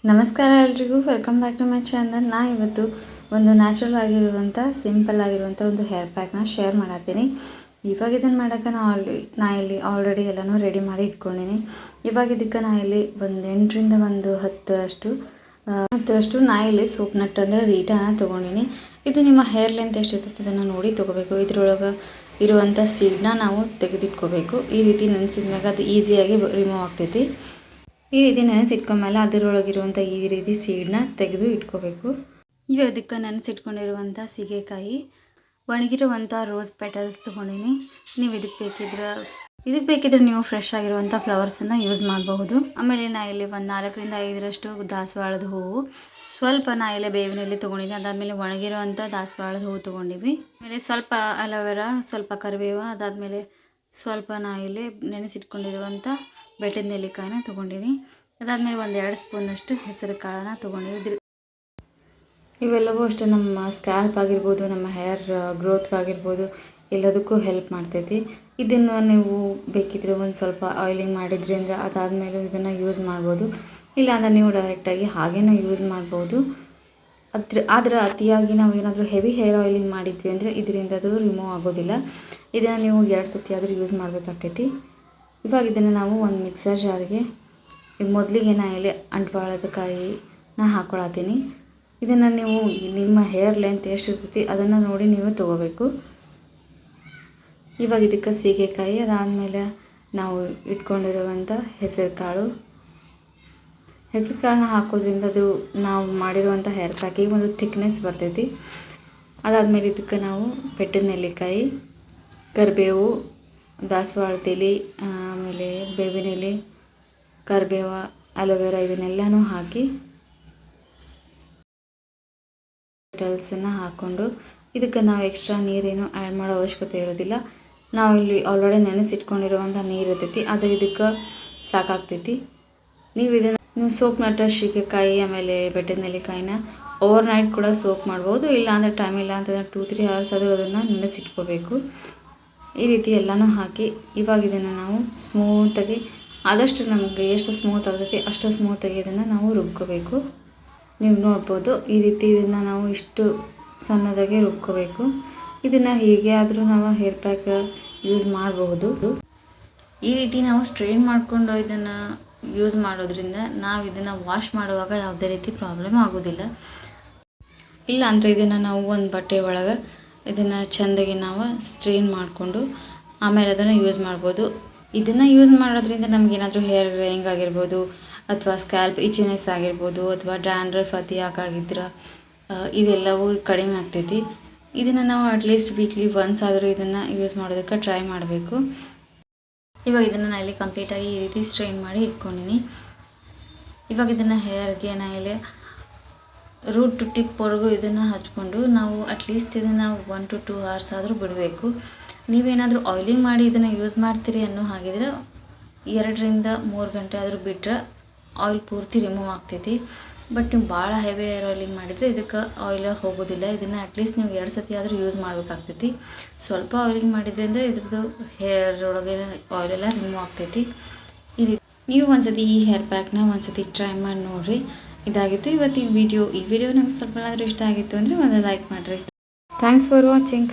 ನಮಸ್ಕಾರ ಎಲ್ರಿಗೂ, welcome back to my channel. ಇವತ್ತು ಒಂದು ನ್ಯಾಚುರಲ್ ಆಗಿರುವಂಥ ಸಿಂಪಲ್ ಆಗಿರುವಂಥ ಒಂದು ಹೇರ್ ಪ್ಯಾಕ್ನ ಶೇರ್ ಮಾಡತ್ತೀನಿ. ಇವಾಗ ಇದನ್ನು ಮಾಡೋಕ್ಕೆ ನಾ ಇಲ್ಲಿ ಆಲ್ರೆಡಿ ಎಲ್ಲನೂ ರೆಡಿ ಮಾಡಿ ಇಟ್ಕೊಂಡಿನಿ. ಇವಾಗ ಇದಕ್ಕೆ ನಾ ಇಲ್ಲಿ ಒಂದು 8ರಿಂದ 10 ನಾ ಇಲ್ಲಿ ಸೋಪ್ ನಟ್ ಅಂದರೆ ರೀಟಾನ ತೊಗೊಂಡಿನಿ. ಇದು ನಿಮ್ಮ ಹೇರ್ ಲೆಂತ್ ಎಷ್ಟಿರ್ತದೆ ಅದನ್ನು ನೋಡಿ ತೊಗೋಬೇಕು. ಇದ್ರೊಳಗೆ ಇರುವಂಥ ಸೀಡ್ನ ನಾವು ತೆಗೆದಿಟ್ಕೋಬೇಕು. ಈ ರೀತಿ ನೆನೆಸಿದ ಮ್ಯಾಗ ಅದು ಈಸಿಯಾಗಿ ರಿಮೂವ್ ಆಗ್ತೈತಿ. ಈ ರೀತಿ ನೆನೆಸಿಟ್ಕೊಂಡ್ಮೇಲೆ ಅದರೊಳಗಿರುವಂಥ ಈ ರೀತಿ ಸೀಡನ್ನ ತೆಗೆದು ಇಟ್ಕೋಬೇಕು. ಇವಾಗ ಅದಕ್ಕೆ ನೆನೆಸಿಟ್ಕೊಂಡಿರುವಂಥ ಸೀಗೆಕಾಯಿ, ಒಣಗಿರುವಂಥ ರೋಸ್ ಪೆಟಲ್ಸ್ ತೊಗೊಂಡಿನಿ. ನೀವು ಇದಕ್ಕೆ ಬೇಕಿದ್ರೆ ನೀವು ಫ್ರೆಶ್ ಆಗಿರುವಂಥ ಫ್ಲವರ್ಸನ್ನು ಯೂಸ್ ಮಾಡಬಹುದು. ಆಮೇಲೆ ನಾ ಇಲ್ಲಿ ಒಂದು 4ರಿಂದ 5ರಷ್ಟು ದಾಸವಾಳದ ಹೂವು, ಸ್ವಲ್ಪ ನಾ ಇಲ್ಲಿ ಬೇವಿನ ಎಲೆ ತೊಗೊಂಡಿನಿ. ಅದಾದಮೇಲೆ ಒಣಗಿರುವಂಥ ದಾಸವಾಳದ ಹೂವು ತೊಗೊಂಡಿವಿ. ಆಮೇಲೆ ಸ್ವಲ್ಪ ಅಲೋವೆರಾ, ಸ್ವಲ್ಪ ಕರಿಬೇವು, ಅದಾದಮೇಲೆ ಸ್ವಲ್ಪ ನಾ ಇಲ್ಲಿ ನೆನೆಸಿಟ್ಕೊಂಡಿರುವಂಥ ಬೆಟ್ಟದ ನೆಲ್ಲಿಕಾಯಿನ ತೊಗೊಂಡಿನಿ. ಅದಾದಮೇಲೆ 1-2 ಸ್ಪೂನಷ್ಟು ಹೆಸರು ಕಾಳನ್ನ ತೊಗೊಂಡಿವಿ. ಇವೆಲ್ಲವೂ ಅಷ್ಟೇ ನಮ್ಮ ಸ್ಕ್ಯಾಲ್ಪ್ ಆಗಿರ್ಬೋದು, ನಮ್ಮ ಹೇರ್ ಗ್ರೋತ್ಗಾಗಿರ್ಬೋದು ಎಲ್ಲದಕ್ಕೂ ಹೆಲ್ಪ್ ಮಾಡ್ತೈತಿ. ಇದನ್ನು ನೀವು ಬೇಕಿದ್ರೆ ಒಂದು ಸ್ವಲ್ಪ ಆಯಿಲಿಂಗ್ ಮಾಡಿದ್ರಿ ಅಂದರೆ ಅದಾದಮೇಲೆ ಇದನ್ನು ಯೂಸ್ ಮಾಡ್ಬೋದು. ಇಲ್ಲಾಂದರೆ ನೀವು ಡೈರೆಕ್ಟಾಗಿ ಹಾಗೇನೂ ಯೂಸ್ ಮಾಡ್ಬೋದು. ಆದರೆ ಅತಿಯಾಗಿ ನಾವು ಏನಾದರೂ ಹೆವಿ ಹೇರ್ ಆಯಿಲಿಂಗ್ ಮಾಡಿದ್ವಿ ಅಂದರೆ ಇದರಿಂದ ಅದು ರಿಮೂವ್ ಆಗೋದಿಲ್ಲ. ಇದನ್ನು ನೀವು 2 ಸತಿ ಆದರೂ ಯೂಸ್ ಮಾಡಬೇಕಾಗ್ತೈತಿ. ಇವಾಗ ಇದನ್ನು ನಾವು ಒಂದು ಮಿಕ್ಸರ್ ಜಾರ್ಗೆ ಮೊದಲಿಗೆ ನಾ ಇಲ್ಲಿ ಅಂಟ್ವಾಳದ ಕಾಯಿನ ಹಾಕ್ಕೊಳತ್ತೀನಿ. ಇದನ್ನು ನೀವು ನಿಮ್ಮ ಹೇರ್ ಲೆಂತ್ ಎಷ್ಟಿರ್ತೈತಿ ಅದನ್ನು ನೋಡಿ ನೀವು ತೊಗೋಬೇಕು. ಇವಾಗ ಇದಕ್ಕೆ ಸೀಗೆಕಾಯಿ, ಅದಾದಮೇಲೆ ನಾವು ಇಟ್ಕೊಂಡಿರುವಂಥ ಹೆಸರು ಕಾಳನ್ನ ಹಾಕೋದ್ರಿಂದ ಅದು ನಾವು ಮಾಡಿರುವಂಥ ಹೇರ್ ಪ್ಯಾಕಿಗೆ ಒಂದು ಥಿಕ್ನೆಸ್ ಬರ್ತೈತಿ. ಅದಾದಮೇಲೆ ಇದಕ್ಕೆ ನಾವು ಬೆಟ್ಟದ ನೆಲ್ಲಿಕಾಯಿ, ಕರಿಬೇವು, ದಾಸವಾಳದ ಎಲೆ, ಆಮೇಲೆ ಬೇವಿನ ಎಲೆ, ಕರಿಬೇವು, ಅಲೋವೆರಾ ಇದನ್ನೆಲ್ಲನೂ ಹಾಕಿ ಪೆಟಲ್ಸನ್ನು ಹಾಕ್ಕೊಂಡು ಇದಕ್ಕೆ ನಾವು ಎಕ್ಸ್ಟ್ರಾ ನೀರೇನು ಆ್ಯಡ್ ಮಾಡೋ ಅವಶ್ಯಕತೆ ಇರೋದಿಲ್ಲ. ನಾವು ಇಲ್ಲಿ ಆಲ್ರೆಡಿ ನೆನೆಸಿಟ್ಕೊಂಡಿರುವಂಥ ನೀರು ಇರ್ತೈತಿ, ಅದು ಇದಕ್ಕೆ ಸಾಕಾಗ್ತೈತಿ. ನೀವು ಸೋಪ್ ನಟ್, ಸೀಗೆಕಾಯಿ, ಆಮೇಲೆ ಬೆಟ್ಟದ ನೆಲ್ಲಿಕಾಯಿನ ಓವರ್ ನೈಟ್ ಕೂಡ ಸೋಪ್ ಮಾಡ್ಬೋದು. ಇಲ್ಲಾಂದರೆ ಟೈಮ್ ಇಲ್ಲ ಅಂತಂದರೆ 2-3 ಅವರ್ಸ್ ಆದರೂ ಅದನ್ನು ನೆನೆಸಿಟ್ಕೋಬೇಕು. ಈ ರೀತಿ ಎಲ್ಲನೂ ಹಾಕಿ ಇವಾಗ ಇದನ್ನು ನಾವು ಸ್ಮೂತಾಗಿ, ಆದಷ್ಟು ನಮಗೆ ಎಷ್ಟು ಸ್ಮೂತ್ ಆಗ್ತೈತಿ ಅಷ್ಟು ಸ್ಮೂತಾಗಿ ಇದನ್ನು ನಾವು ರುಬ್ಕೋಬೇಕು. ನೀವು ನೋಡ್ಬೋದು ಈ ರೀತಿ ಇದನ್ನು ನಾವು ಇಷ್ಟು ಸಣ್ಣದಾಗಿ ರುಬ್ಕೋಬೇಕು. ಇದನ್ನು ಹೀಗೆ ಆದರೂ ನಾವು ಹೇರ್ ಪ್ಯಾಕ್ ಯೂಸ್ ಮಾಡಬಹುದು. ಈ ರೀತಿ ನಾವು ಸ್ಟ್ರೈನ್ ಮಾಡಿಕೊಂಡು ಇದನ್ನು ಯೂಸ್ ಮಾಡೋದ್ರಿಂದ ನಾವು ಇದನ್ನು ವಾಶ್ ಮಾಡುವಾಗ ಯಾವುದೇ ರೀತಿ ಪ್ರಾಬ್ಲಮ್ ಆಗೋದಿಲ್ಲ. ಇಲ್ಲ ಅಂದರೆ ಇದನ್ನು ನಾವು ಒಂದು ಬಟ್ಟೆ ಒಳಗೆ ಇದನ್ನು ಚೆಂದಾಗಿ ನಾವು ಸ್ಟ್ರೈನ್ ಮಾಡಿಕೊಂಡು ಆಮೇಲೆ ಅದನ್ನು ಯೂಸ್ ಮಾಡ್ಬೋದು. ಇದನ್ನು ಯೂಸ್ ಮಾಡೋದ್ರಿಂದ ನಮಗೇನಾದರೂ ಹೇರ್ ರೇಯಿಂಗ್ ಆಗಿರ್ಬೋದು, ಅಥವಾ ಸ್ಕ್ಯಾಲ್ಪ್ ಇಚಿನೆಸ್ ಆಗಿರ್ಬೋದು, ಅಥವಾ ಡ್ಯಾಂಡ್ರಫ್ ಅತಿಯಾಗಿದ್ರೆ ಇದೆಲ್ಲವೂ ಕಡಿಮೆ ಆಗ್ತೈತಿ. ಇದನ್ನು ನಾವು ಅಟ್ಲೀಸ್ಟ್ ವೀಕ್ಲಿ ಒನ್ಸ್ ಆದರೂ ಇದನ್ನು ಯೂಸ್ ಮಾಡೋದಕ್ಕೆ ಟ್ರೈ ಮಾಡಬೇಕು. ಇವಾಗ ಇದನ್ನು ನಾನು ಇಲ್ಲಿ ಕಂಪ್ಲೀಟಾಗಿ ಈ ರೀತಿ ಸ್ಟ್ರೈನ್ ಮಾಡಿ ಇಟ್ಕೊಂಡಿನಿ. ಇವಾಗ ಇದನ್ನು ಹೇರ್ಗೆ ನಾನು ಇಲ್ಲಿ ರೂಟ್ ಟು ಟಿಪ್ವರೆಗೂ ಇದನ್ನು ಹಚ್ಕೊಂಡು ನಾವು ಅಟ್ಲೀಸ್ಟ್ ಇದನ್ನು 1 to 2 hours ಆದರೂ ಬಿಡಬೇಕು. ನೀವೇನಾದರೂ ಆಯಿಲಿಂಗ್ ಮಾಡಿ ಇದನ್ನು ಯೂಸ್ ಮಾಡ್ತೀರಿ ಅನ್ನೋ ಹಾಗಿದ್ರೆ 2ರಿಂದ 3 ಗಂಟೆ ಆದರೂ ಬಿಟ್ಟರೆ ಆಯಿಲ್ ಪೂರ್ತಿ ರಿಮೂವ್ ಆಗ್ತೈತಿ. ಬಟ್ ನೀವು ಭಾಳ ಹೆವಿ ಹೇರ್ ಆಯಿಲಿಂಗ್ ಮಾಡಿದರೆ ಇದಕ್ಕೆ ಆಯಿಲ್ ಹೋಗೋದಿಲ್ಲ. ಇದನ್ನು ಅಟ್ಲೀಸ್ಟ್ ನೀವು 2 ಸತಿ ಆದರೂ ಯೂಸ್ ಮಾಡಬೇಕಾಗ್ತೈತಿ. ಸ್ವಲ್ಪ ಆಯಿಲಿಂಗ್ ಮಾಡಿದ್ರಿ ಅಂದರೆ ಇದ್ರದ್ದು ಹೇರ್ ಒಳಗೆ ಆಯಿಲೆಲ್ಲ ರಿಮೂವ್ ಆಗ್ತೈತಿ. ಈ ರೀತಿ ನೀವು ಒಂದ್ಸತಿ ಈ ಹೇರ್ ಪ್ಯಾಕ್ನ ಒಂದ್ಸತಿ ಟ್ರೈ ಮಾಡಿ ನೋಡಿರಿ. ಇದಾಗಿತ್ತು ಇವತ್ತಿನ ವಿಡಿಯೋ. ಈ ವಿಡಿಯೋ ನಮ್ಗೆ ಸ್ವಲ್ಪ ಏನಾದರೂ ಇಷ್ಟ ಆಗಿತ್ತು ಅಂದರೆ ಒಂದು ಲೈಕ್ ಮಾಡಿರಿ. Thanks for watching.